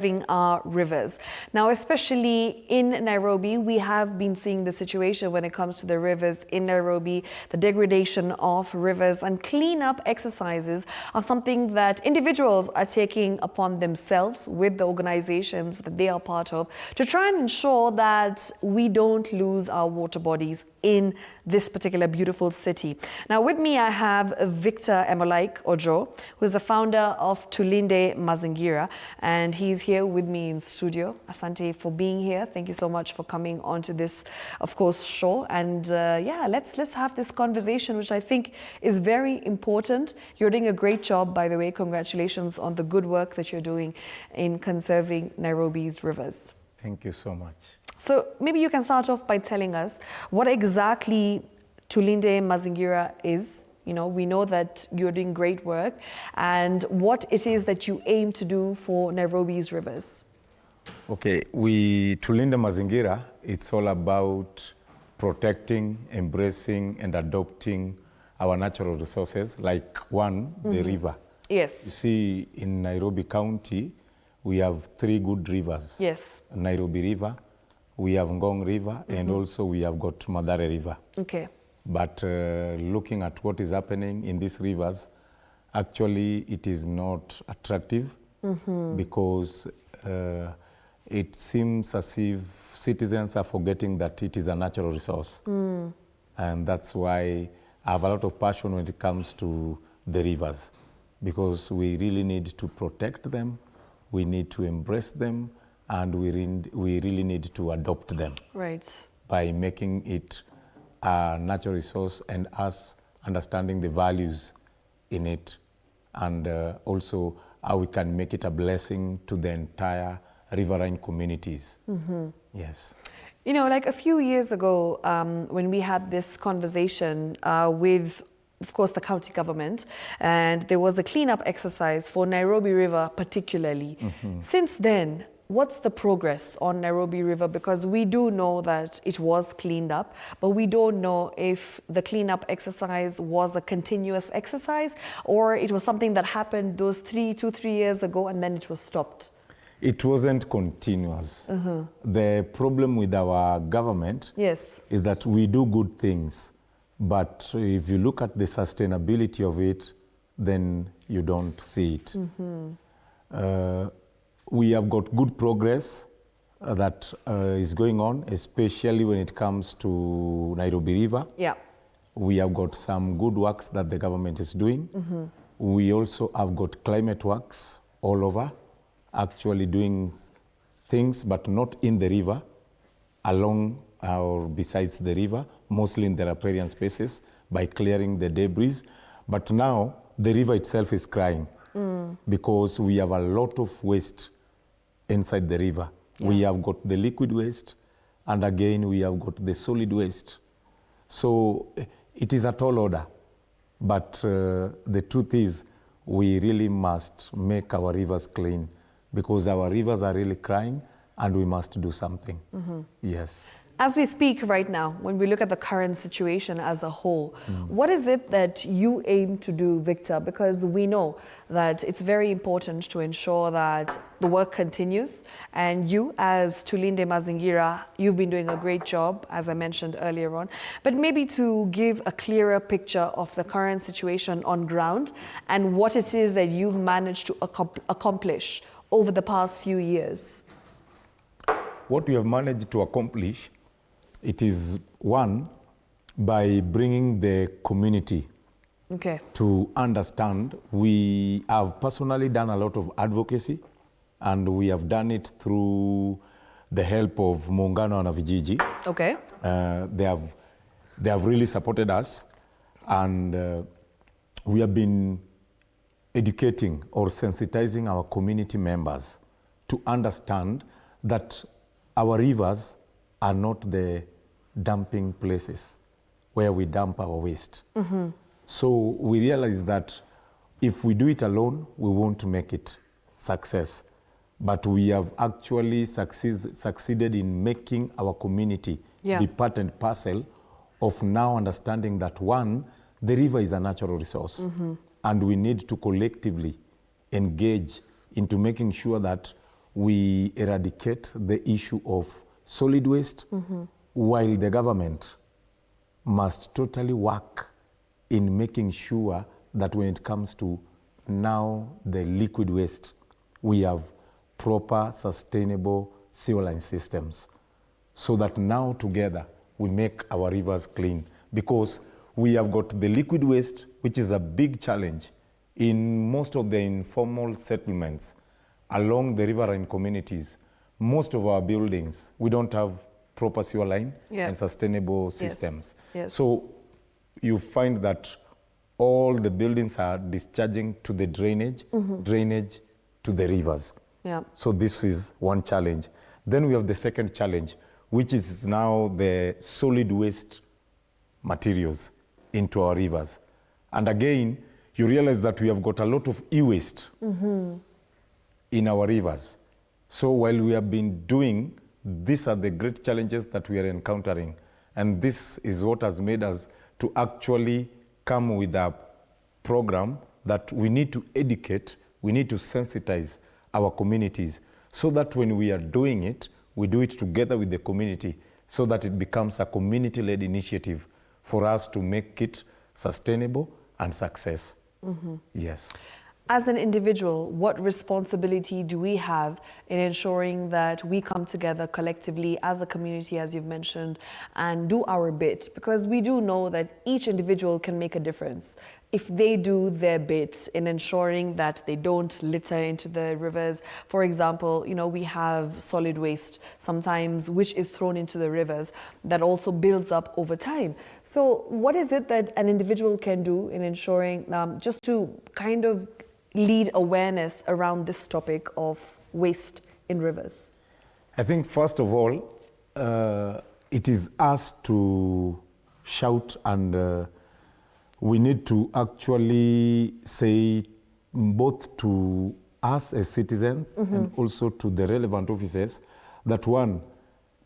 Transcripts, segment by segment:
our rivers. Now, especially in Nairobi, we have been seeing the situation when it comes to the rivers in Nairobi, the degradation of rivers, and cleanup exercises are something that individuals are taking upon themselves with the organizations that they are part of to try and ensure that we don't lose our water bodies in this particular beautiful city. Now with me I have Victor Emolaik Ojoo, who is the founder of Tulinde Mazingira, and he's here with me in studio. Asante for being here. Thank you so much for coming onto this, of course, show. And yeah, let's have this conversation, which I think is very important. You're doing a great job, by the way. Congratulations on the good work that you're doing in conserving Nairobi's rivers. Thank you so much. So maybe you can start off by telling us what exactly Tulinde Mazingira is. You know, we know that you're doing great work, and what it is that you aim to do for Nairobi's rivers. Okay, Tulinde Mazingira, it's all about protecting, embracing, and adopting our natural resources, like the river. Yes. You see, in Nairobi County, we have 3 good rivers. Yes. Nairobi River, we have Ngong River, and also we have got Madare River. Okay. But looking at what is happening in these rivers, actually it is not attractive because it seems as if citizens are forgetting that it is a natural resource. And that's why I have a lot of passion when it comes to the rivers, because we really need to protect them, we need to embrace them, and we really need to adopt them. Right. By making it a natural resource and us understanding the values in it, and also how we can make it a blessing to the entire riverine communities. Yes. You know, like a few years ago, when we had this conversation with, of course, the county government, and there was a cleanup exercise for Nairobi River particularly. Since then, what's the progress on Nairobi River? Because we do know that it was cleaned up, but we don't know if the cleanup exercise was a continuous exercise or it was something that happened those 2-3 years ago and then it was stopped. It wasn't continuous. The problem with our government is that we do good things, but if you look at the sustainability of it, then you don't see it. We have got good progress that is going on, especially when it comes to Nairobi River. Yeah. We have got some good works that the government is doing. We also have got climate works all over, actually doing things, but not in the river, along or besides the river, mostly in the riparian spaces, by clearing the debris. But now the river itself is crying because we have a lot of waste inside the river. We have got the liquid waste, and again we have got the solid waste. So it is a tall order, but the truth is we really must make our rivers clean, because our rivers are really crying and we must do something. Yes. As we speak right now, when we look at the current situation as a whole, what is it that you aim to do, Victor? Because we know that it's very important to ensure that the work continues. And you, as Tulinde Mazingira, you've been doing a great job, as I mentioned earlier on. But maybe to give a clearer picture of the current situation on ground and what it is that you've managed to accomplish over the past few years. What we have managed to accomplish, it is one, by bringing the community to understand. We have personally done a lot of advocacy, and we have done it through the help of Muungano na Vijiji. Okay. They have really supported us, and we have been educating or sensitizing our community members to understand that our rivers are not the dumping places where we dump our waste. So we realize that if we do it alone, we won't make it success. But we have actually succeeded in making our community be part and parcel of now understanding that, one, the river is a natural resource, and we need to collectively engage into making sure that we eradicate the issue of solid waste, while the government must totally work in making sure that when it comes to now the liquid waste, we have proper, sustainable sewer line systems, so that now together we make our rivers clean. Because we have got the liquid waste, which is a big challenge in most of the informal settlements along the riverine communities. Most of our buildings, we don't have proper sewer line and sustainable systems. Yes. So you find that all the buildings are discharging to the drainage to the rivers. Yeah. So this is one challenge. Then we have the second challenge, which is now the solid waste materials into our rivers. And again, you realize that we have got a lot of e-waste in our rivers. So while we have been doing, these are the great challenges that we are encountering. And this is what has made us to actually come with a program that we need to educate, we need to sensitize our communities, so that when we are doing it, we do it together with the community, so that it becomes a community-led initiative for us to make it sustainable and success. Yes. As an individual, what responsibility do we have in ensuring that we come together collectively as a community, as you've mentioned, and do our bit? Because we do know that each individual can make a difference if they do their bit in ensuring that they don't litter into the rivers. For example, you know, we have solid waste sometimes which is thrown into the rivers that also builds up over time. So what is it that an individual can do in ensuring just to kind of lead awareness around this topic of waste in rivers? I think first of all, it is us to shout, and we need to actually say both to us as citizens and also to the relevant officers that, one,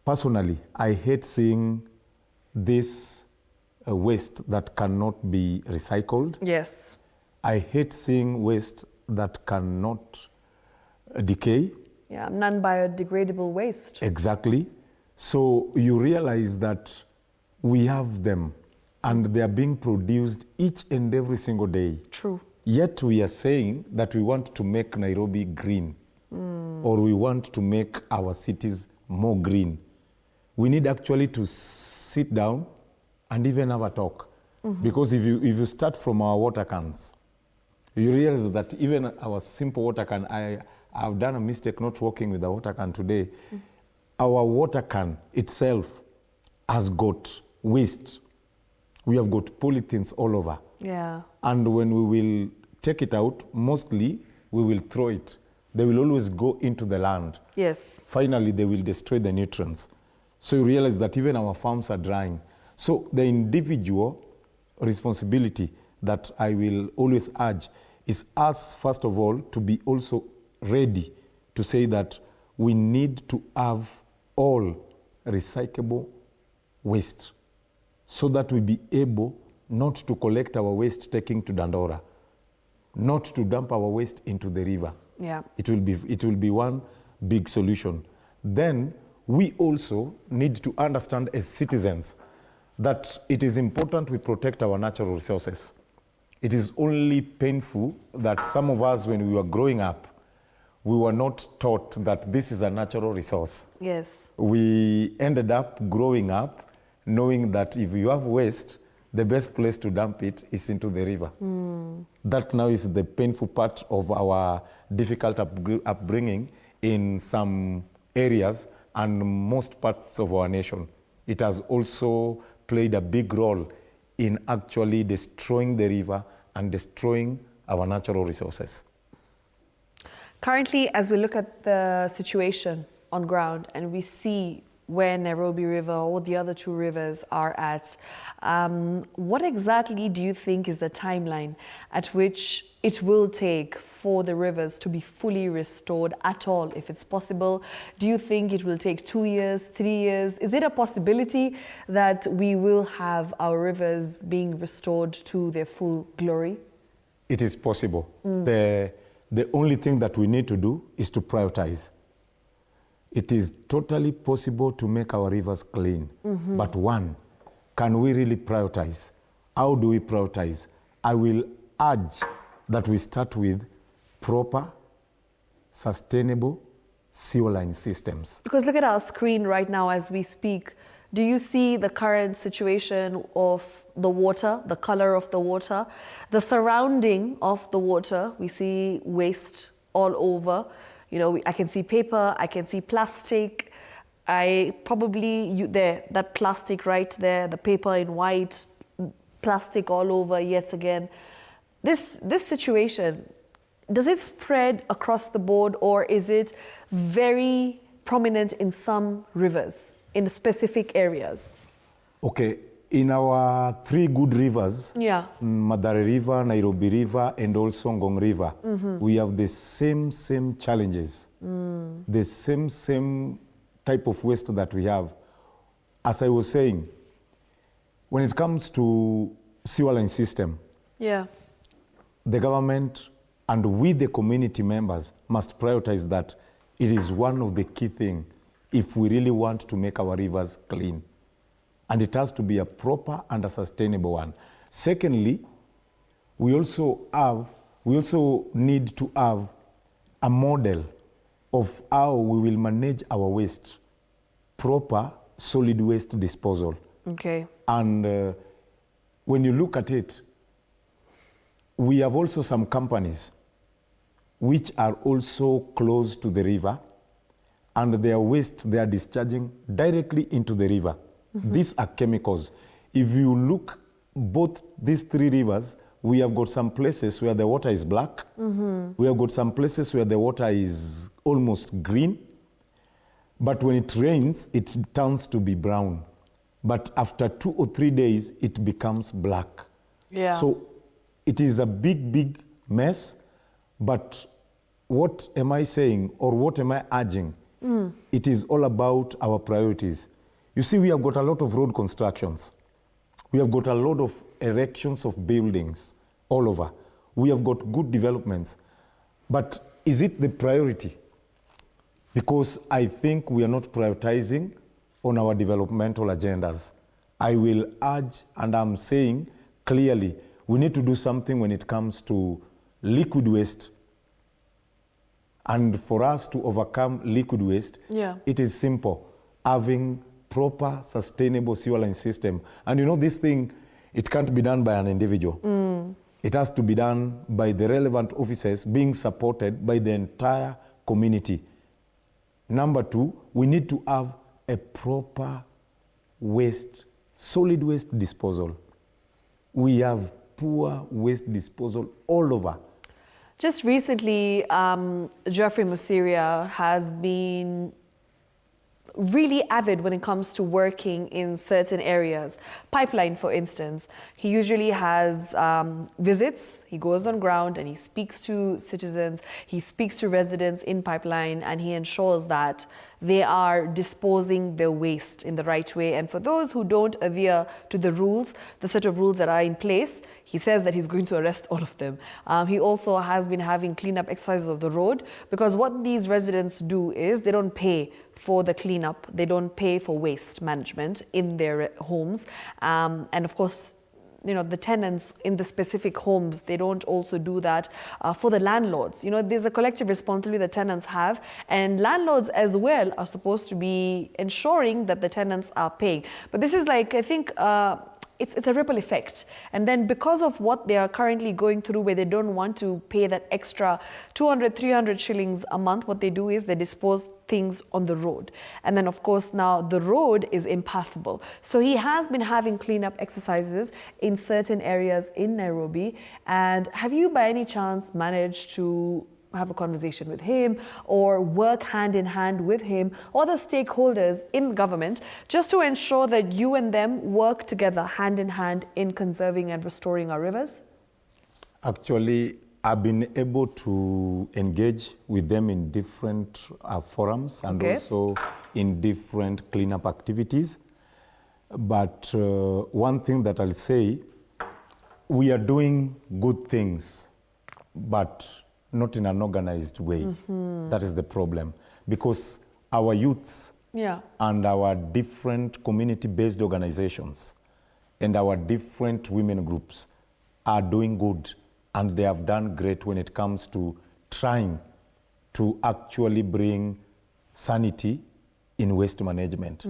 personally, I hate seeing this waste that cannot be recycled. Yes. I hate seeing waste that cannot decay. Yeah, non-biodegradable waste. Exactly. So you realize that we have them and they are being produced each and every single day. True. Yet we are saying that we want to make Nairobi green, or we want to make our cities more green. We need actually to sit down and even have a talk. Because if you start from our water cans, you realize that even our simple water can, I've done a mistake not working with the water can today. Our water can itself has got waste. We have got polythenes all over. Yeah. And when we will take it out, mostly we will throw it. They will always go into the land. Yes. Finally, they will destroy the nutrients. So you realize that even our farms are drying. So the individual responsibility that I will always urge is us, first of all, to be also ready to say that we need to have all recyclable waste, so that we be able not to collect our waste taking to Dandora, not to dump our waste into the river. Yeah. It will be one big solution. Then we also need to understand as citizens that it is important we protect our natural resources. It is only painful that some of us, when we were growing up, we were not taught that this is a natural resource. Yes. We ended up growing up knowing that if you have waste, the best place to dump it is into the river. That now is the painful part of our difficult upbringing in some areas and most parts of our nation. It has also played a big role in actually destroying the river and destroying our natural resources. Currently, as we look at the situation on ground and we see where Nairobi River or the other two rivers are at, what exactly do you think is the timeline at which it will take for the rivers to be fully restored at all, if it's possible? Do you think it will take 2 years, 3 years? Is it a possibility that we will have our rivers being restored to their full glory? It is possible. The only thing that we need to do is to prioritize. it is totally possible to make our rivers clean. But one, can we really prioritize? How do we prioritize? I will urge that we start with proper, sustainable sewer line systems. Because look at our screen right now as we speak. Do you see the current situation of the water, the color of the water, the surrounding of the water? We see waste all over. You know, I can see paper, I can see plastic. That plastic right there, the paper in white, plastic all over yet again. This situation, does it spread across the board, or is it very prominent in some rivers, in specific areas? Okay, in our three good rivers, Yeah. Madare River, Nairobi River, and also Ngong River, we have the same challenges, the same type of waste that we have. As I was saying, when it comes to sewer line system, Yeah. the government and we, the community members, must prioritize that. It is one of the key things if we really want to make our rivers clean. And it has to be a proper and a sustainable one. Secondly, we also need to have a model of how we will manage our waste, proper solid waste disposal. Okay. And when you look at it, we have also some companies which are also close to the river, and their waste they are discharging directly into the river. These are chemicals. If you look both these three rivers, we have got some places where the water is black. We have got some places where the water is almost green. But when it rains, it turns to be brown. But after 2 or 3 days, it becomes black. Yeah. So it is a big mess. But what am I saying, or what am I urging? It is all about our priorities. You see, we have got a lot of road constructions. We have got a lot of erections of buildings all over. We have got good developments. But is it the priority? Because I think we are not prioritizing on our developmental agendas. I will urge, and I'm saying clearly, we need to do something when it comes to liquid waste. And for us to overcome liquid waste, it is simple, having proper, sustainable sewer line system. And you know, this thing, it can't be done by an individual. It has to be done by the relevant officers, being supported by the entire community. Number two, we need to have a proper waste, solid waste disposal. We have poor waste disposal all over. Just recently, Geoffrey Musiria has been really avid when it comes to working in certain areas. Pipeline, for instance, he usually has visits. He goes on ground and he speaks to citizens, he speaks to residents in Pipeline, and he ensures that they are disposing their waste in the right way. And for those who don't adhere to the rules, the set of rules that are in place, he says that he's going to arrest all of them. He also has been having cleanup exercises of the road, because what these residents do is they don't pay for the cleanup, they don't pay for waste management in their homes. And of course, you know, the tenants in the specific homes, they don't also do that for the landlords. You know, there's a collective responsibility the tenants have, and landlords as well are supposed to be ensuring that the tenants are paying. But this is like, I think, it's a ripple effect. And then because of what they are currently going through, where they don't want to pay that extra 200, 300 shillings a month, what they do is they dispose things on the road. And then of course now the road is impassable. So he has been having cleanup exercises in certain areas in Nairobi. And have you by any chance managed to have a conversation with him or work hand in hand with him or the stakeholders in government, just to ensure that you and them work together hand in hand in conserving and restoring our rivers? Actually, I've been able to engage with them in different forums and also in different cleanup activities. But one thing that I'll say, we are doing good things, but not in an organized way. That is the problem. Because our youths Yeah. and our different community-based organizations and our different women groups are doing good, and they have done great when it comes to trying to actually bring sanity in waste management.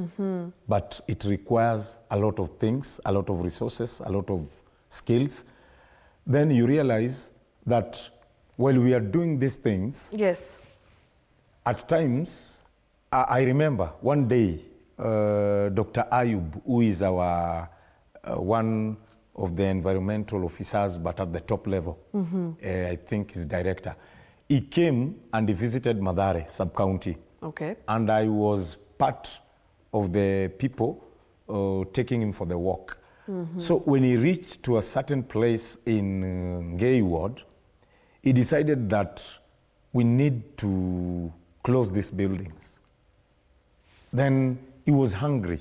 But it requires a lot of things, a lot of resources, a lot of skills. Then you realize that while we are doing these things, Yes. at times, I remember one day, Dr. Ayub, who is our one of the environmental officers, but at the top level, I think he's director, he came and he visited Mathare sub-county. Okay. And I was part of the people taking him for the walk. So when he reached to a certain place in Ngei Ward, he decided that we need to close these buildings. Then he was hungry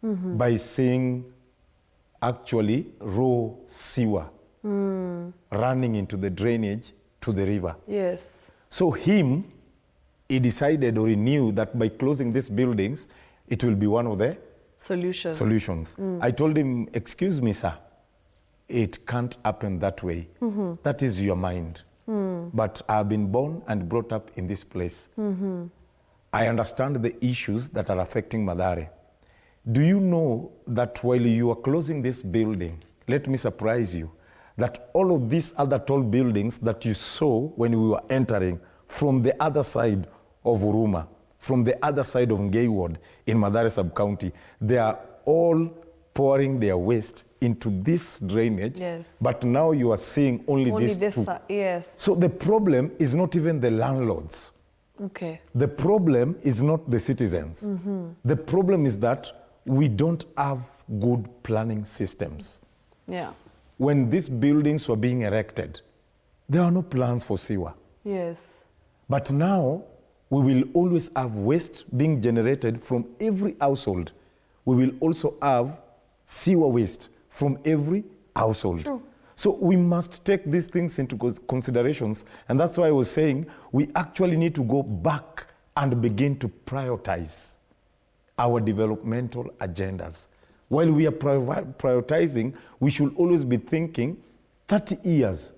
by seeing actually raw sewer running into the drainage to the river. Yes. So he decided, or he knew that by closing these buildings, it will be one of the solutions. I told him, excuse me, sir, it can't happen that way. That is your mind. But I've been born and brought up in this place. I understand the issues that are affecting Mathare. Do you know that while you are closing this building, let me surprise you, that all of these other tall buildings that you saw when we were entering from the other side of Huruma, from the other side of Ngei Ward in Mathare sub-county, they are all pouring their waste into this drainage. Yes. But now you are seeing only these two. Yes. So the problem is not even the landlords. Okay. The problem is not the citizens. The problem is that we don't have good planning systems. Yeah. When these buildings were being erected, there are no plans for sewer. Yes. But now, we will always have waste being generated from every household. We will also have sewer waste from every household. True. So we must take these things into considerations, and that's why I was saying we actually need to go back and begin to prioritize our developmental agendas. While we are prioritizing, we should always be thinking 30 years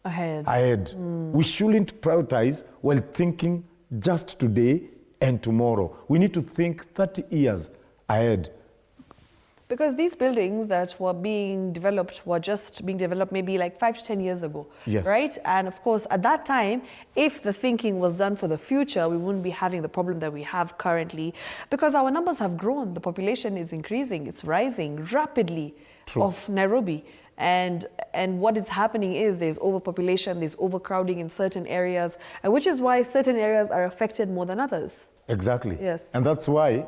ahead. We shouldn't prioritize while thinking just today and tomorrow. We need to think 30 years ahead. Because these buildings that were being developed were just being developed maybe like 5 to 10 years ago, Yes. right? And of course, at that time, if the thinking was done for the future, we wouldn't be having the problem that we have currently, because our numbers have grown. The population is increasing, it's rising rapidly. True. Of Nairobi. And what is happening is there's overpopulation, there's overcrowding in certain areas, and which is why certain areas are affected more than others. Exactly. Yes. And that's why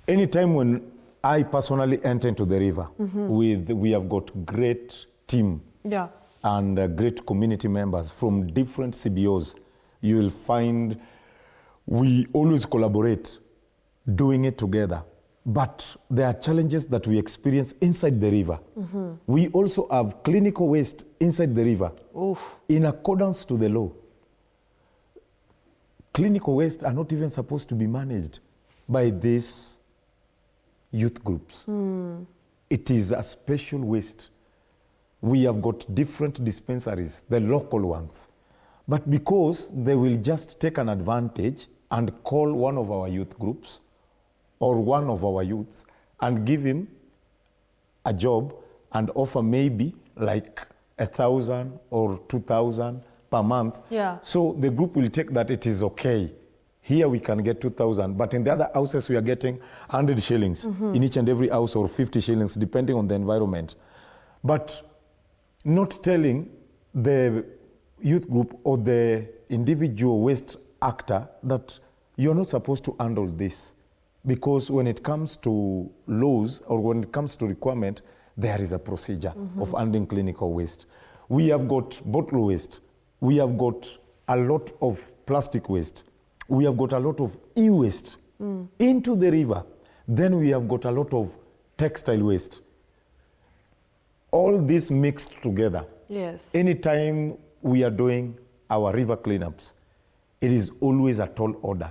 anytime when I personally enter into the river, we have got great team Yeah. and great community members from different CBOs. You will find we always collaborate, doing it together. But there are challenges that we experience inside the river. We also have clinical waste inside the river. Oof. In accordance to the law. Clinical waste are not even supposed to be managed by these youth groups. It is a special waste. We have got different dispensaries, the local ones. But because they will just take an advantage and call one of our youth groups or one of our youths and give him a job and offer maybe like 1,000 or 2,000 per month. Yeah. So the group will take that it is okay. Here we can get 2,000, but in the other houses we are getting 100 shillings in each and every house, or 50 shillings, depending on the environment. But not telling the youth group or the individual waste actor that you're not supposed to handle this. Because when it comes to laws or when it comes to requirement, there is a procedure of handling clinical waste. We have got bottle waste. We have got a lot of plastic waste. We have got a lot of e-waste into the river. Then we have got a lot of textile waste. All this mixed together. Yes. Anytime we are doing our river cleanups, it is always a tall order.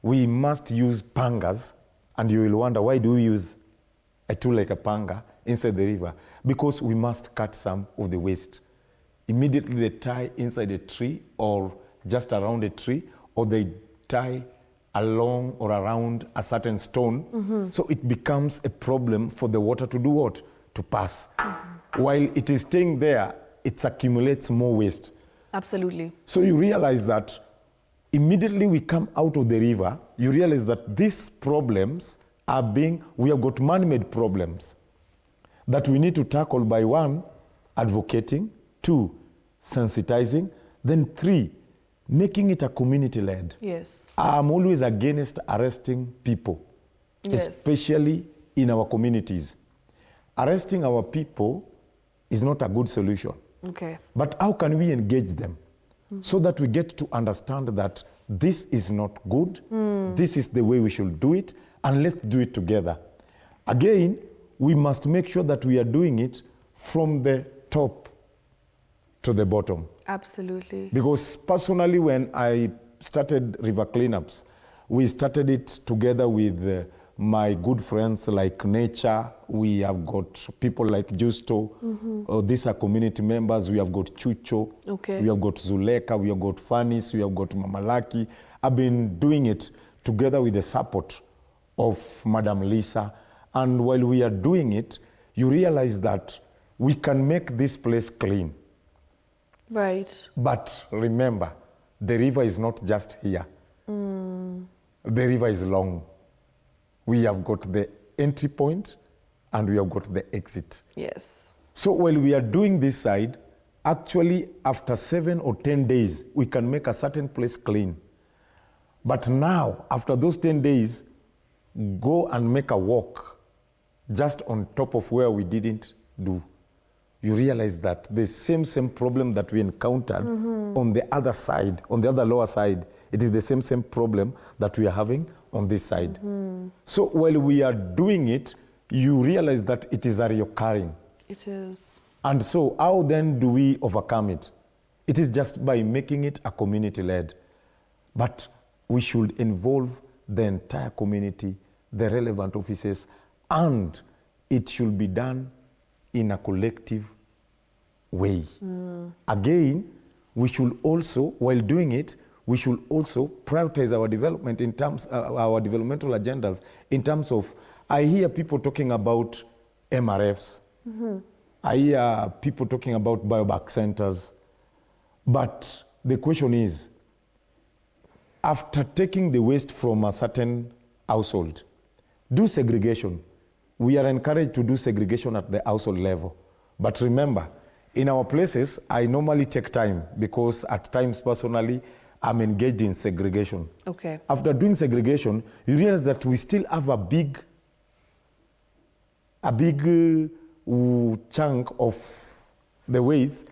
we must use pangas, and you will wonder, why do we use a tool like a panga inside the river? Because we must cut some of the waste. Immediately they tie inside a tree or just around a tree, or they tie along or around a certain stone. So it becomes a problem for the water to do what? To pass. While it is staying there, it accumulates more waste. Absolutely. So you realize that immediately we come out of the river, you realize that these problems are we have got man-made problems that we need to tackle by 1, advocating, 2, sensitizing, then 3, making it a community-led. Yes. I'm always against arresting people, Yes. especially in our communities. Arresting our people is not a good solution. Okay. But how can we engage them so that we get to understand that this is not good, this is the way we should do it, and let's do it together. Again, we must make sure that we are doing it from the top to the bottom. Absolutely. Because personally, when I started river cleanups, we started it together with my good friends like Nature. We have got people like Justo. These are community members. We have got Chucho. Okay. We have got Zuleka. We have got Fanis. We have got Mamalaki. I've been doing it together with the support of Madam Lisa. And while we are doing it, you realize that we can make this place clean. Right. But remember, the river is not just here. The river is long. We have got the entry point and we have got the exit. Yes. So while we are doing this side, actually after 7 or 10 days, we can make a certain place clean. But now, after those 10 days, go and make a walk just on top of where we didn't do. You realize that the same problem that we encountered on the other side, on the other lower side, it is the same problem that we are having on this side. So while we are doing it, you realize that it is a reoccurring. It is. And so how then do we overcome it? It is just by making it a community-led. But we should involve the entire community, the relevant offices, and it should be done in a collective way. Again, we should also, while doing it, we should also prioritize our development in terms our developmental agendas in terms of, I hear people talking about MRFs. I hear people talking about biobank centers. But the question is, after taking the waste from a certain household, do segregation. We are encouraged to do segregation at the household level. But remember, in our places, I normally take time because at times personally, I'm engaged in segregation. Okay. After doing segregation, you realize that we still have a big chunk of the waste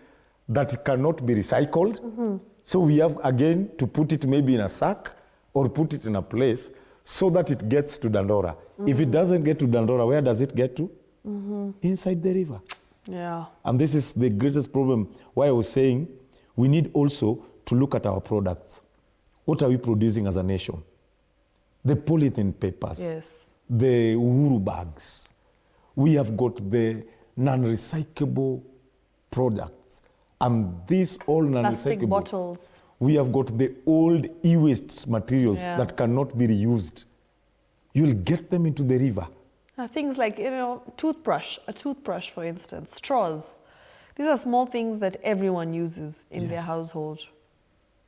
that cannot be recycled. So we have again to put it maybe in a sack or put it in a place so that it gets to Dandora. If it doesn't get to Dandora, where does it get to? Inside the river. Yeah. And this is the greatest problem. Why I was saying we need also to look at our products. What are we producing as a nation? The polythene papers, Yes. the Ujoo bags. We have got the non-recyclable products. And these all Plastic non-recyclable. bottles. We have got the old e-waste materials that cannot be reused. You'll get them into the river. Things like, a toothbrush, for instance, straws. These are small things that everyone uses in their household.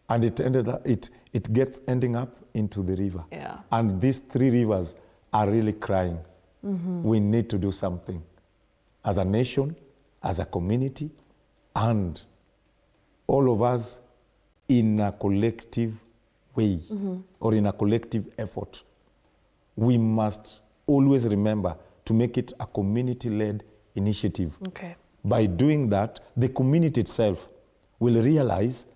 And it gets ending up into the river. Yeah. And these 3 rivers are really crying. We need to do something as a nation, as a community, and all of us in a collective way or in a collective effort. We must always remember to make it a community-led initiative. Okay. By doing that, the community itself will realize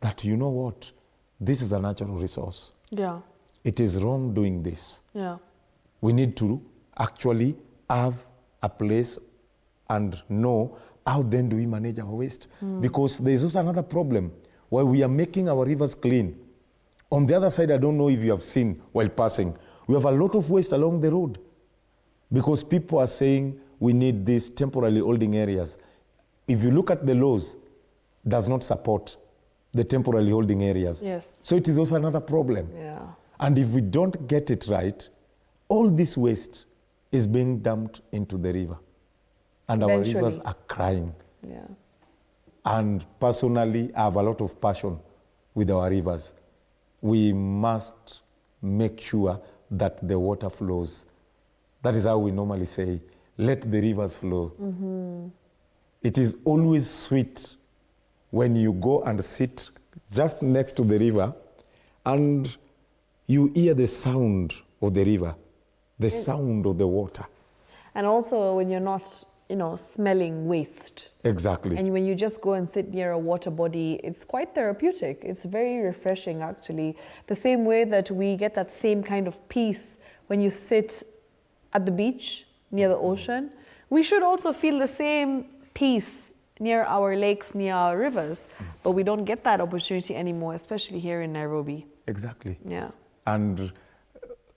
that, you know what, this is a natural resource. Yeah. It is wrong doing this. Yeah. We need to actually have a place and know how then do we manage our waste. Because there is also another problem. While we are making our rivers clean, On the other side, I don't know if you have seen while passing, we have a lot of waste along the road because people are saying we need these temporarily holding areas. If you look at the laws, does not support the temporarily holding areas. Yes. So it is also another problem. Yeah. And if we don't get it right, all this waste is being dumped into the river. And Eventually. our rivers are crying. Yeah. And personally, I have a lot of passion with our rivers. We must make sure that the water flows. That is how we normally say, let the rivers flow. Mm-hmm. It is always sweet when you go and sit just next to the river and you hear the sound of the river, the sound of the water. And also when you're not, smelling waste. Exactly. And when you just go and sit near a water body, it's quite therapeutic. It's very refreshing, actually. The same way that we get that same kind of peace when you sit at the beach near the ocean, we should also feel the same peace near our lakes, near our rivers. But we don't get that opportunity anymore, especially here in Nairobi. Exactly. Yeah. And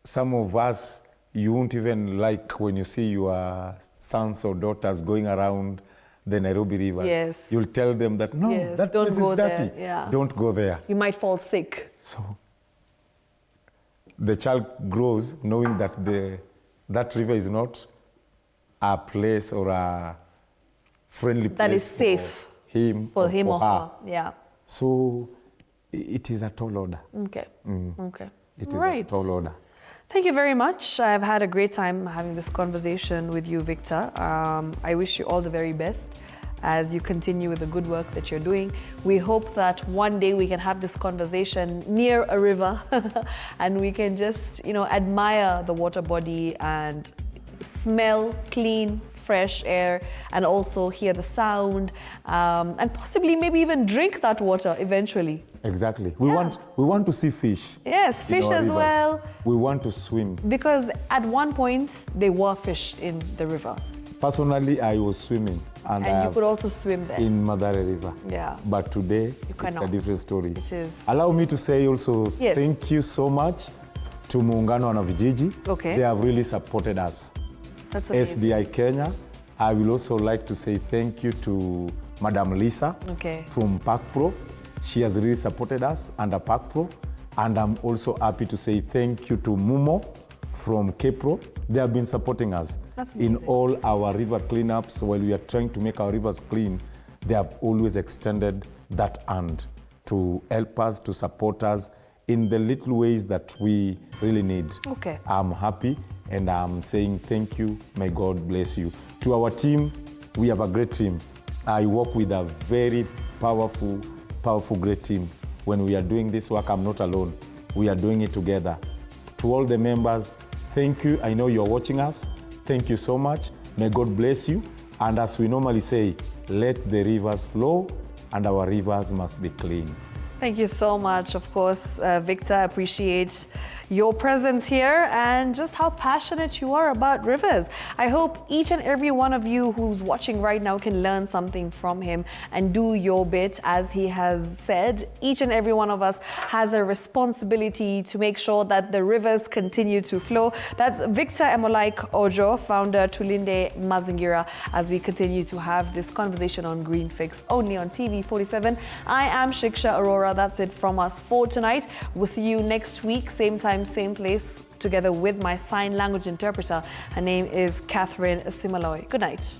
some of us, you won't even like when you see your sons or daughters going around the Nairobi River. Yes. You'll tell them that, no, Yes, that don't place is go dirty. there. Yeah. Don't go there. You might fall sick. So the child grows knowing that that river is not a place or a friendly place That is safe for him for or him for or her. Yeah. So it is a tall order. Okay. Okay. It is Right. a tall order. Thank you very much. I've had a great time having this conversation with you, Victor. I wish you all the very best as you continue with the good work that you're doing. We hope that one day we can have this conversation near a river and we can just, admire the water body and smell clean, fresh air and also hear the sound and possibly maybe even drink that water eventually. Exactly. We want to see fish. Yes, in fish our as rivers. well. We want to swim. Because at one point, there were fish in the river. Personally, I was swimming. And you could also swim there. in Madare River. Yeah. But today, it's cannot. a different story. It is. Allow me to say also, Yes. thank you so much to Muungano na Vijiji. Okay. They have really supported us. That's amazing. SDI Kenya. I will also like to say thank you to Madam Lisa Okay. from Park Pro. She has really supported us under Park Pro. And I'm also happy to say thank you to Mumo from K-Pro. They have been supporting us That's in amazing. all our river cleanups. While we are trying to make our rivers clean, they have always extended that hand to help us, to support us in the little ways that we really need. Okay. I'm happy and I'm saying thank you. May God bless you. To our team, we have a great team. I work with a very powerful, great team. When we are doing this work, I'm not alone. We are doing it together. To all the members, thank you. I know you're watching us. Thank you so much. May God bless you. And as we normally say, let the rivers flow and our rivers must be clean. Thank you so much, of course, Victor. I appreciate your presence here and just how passionate you are about rivers. I hope each and every one of you who's watching right now can learn something from him and do your bit. As he has said, each and every one of us has a responsibility to make sure that the rivers continue to flow. That's Victor Emolaik Ojoo, founder Tulinde Mazingira, as we continue to have this conversation on Green Fix, only on TV47. I am Shiksha Arora. That's it from us for tonight. We'll see you next week, same time, same place, together with my sign language interpreter. Her name is Catherine Simaloy. Good night.